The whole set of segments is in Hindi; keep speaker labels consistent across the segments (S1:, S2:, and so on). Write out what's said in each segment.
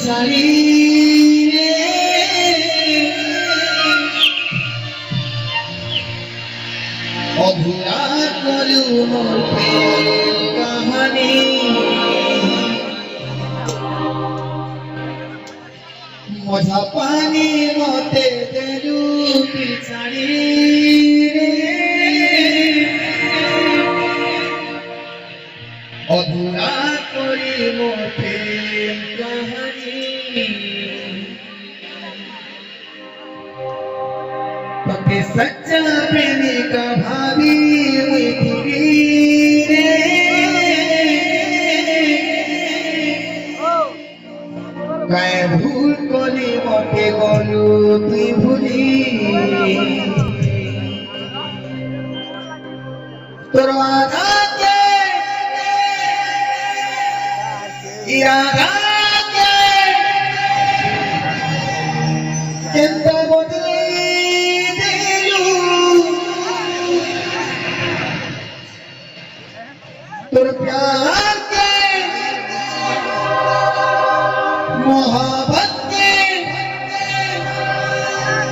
S1: ছাড়ি রে অধুরা করু মোর প্রেম কাহানি মজা পানি মতে দেলু পিছাড়ি রে অধুরা করি মোর প্রেম কাহানি তোকে সচ্চা প্রেমিক ভাবি মুই রে গায়ে ভুল কলি মতে গলু তুই ভুলি তোর আঘাতে ইরাদাকে কেন্দ্র বদলে দিলু তোর প্যার কে मोहब्बत के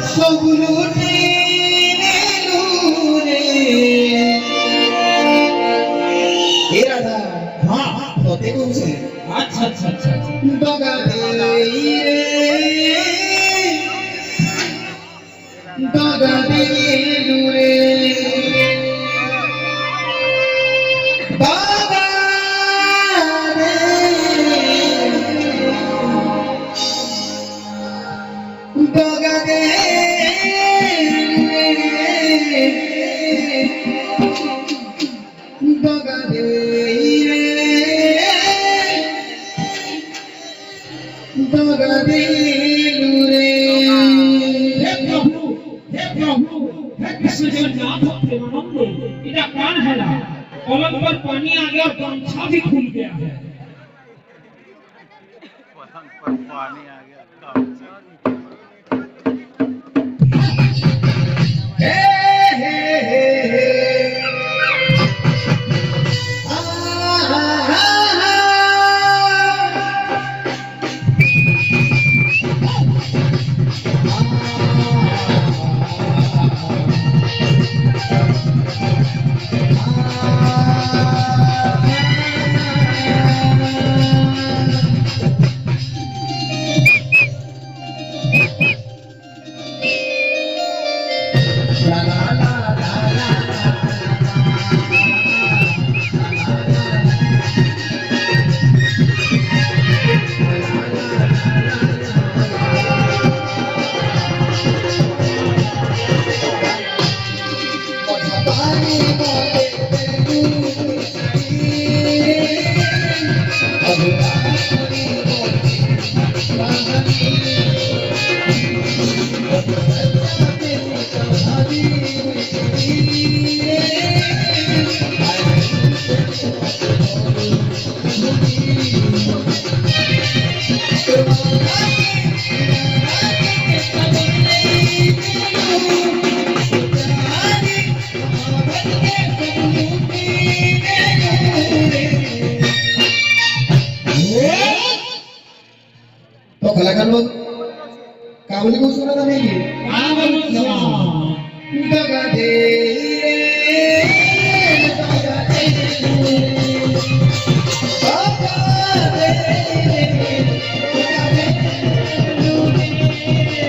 S1: सब लूटे रे ये राधा हाँ तो देखो उसे अच्छा अच्छा अच्छा दगा दे रे दगा दे रे दगा दे दगा दे दगा दे रे हे प्रभु हे कृष्ण जगन्नाथ प्रेमानंद इटा कान हला पलंग पर पानी आ गया और गमछा भी खुल गया है
S2: पलंग पर पानी आ गया गमछा तो कलाकार लोग काबुली को सुना था नहीं दगा दे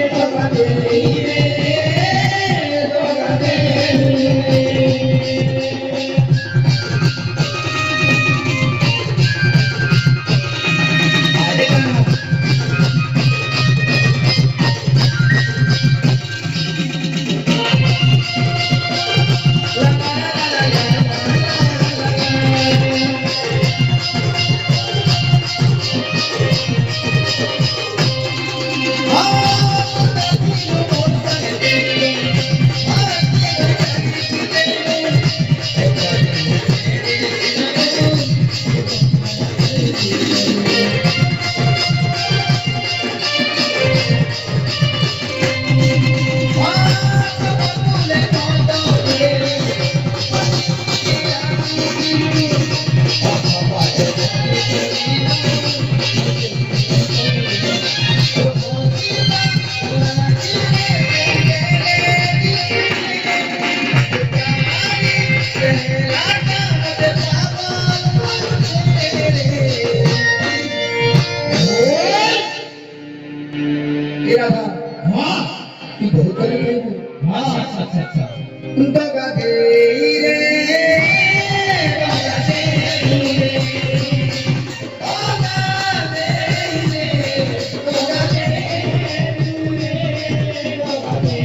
S2: दगा दे ये राधा
S1: हाँ
S2: तू बहुत करे तू
S1: हाँ अच्छा
S2: दगा दे रे दगा दे रे दगा दे रे दगा दे रे दगा दे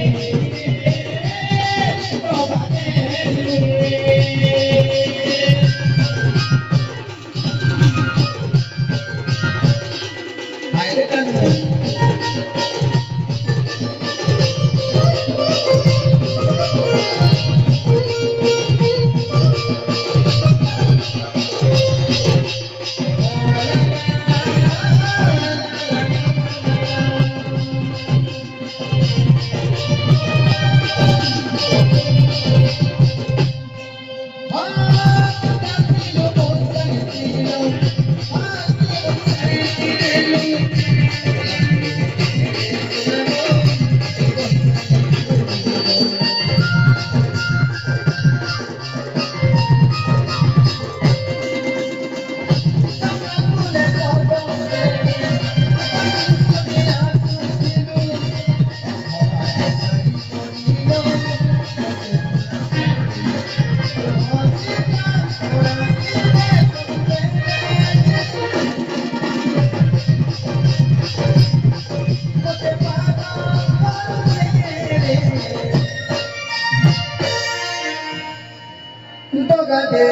S2: आए रे कानू दगा दे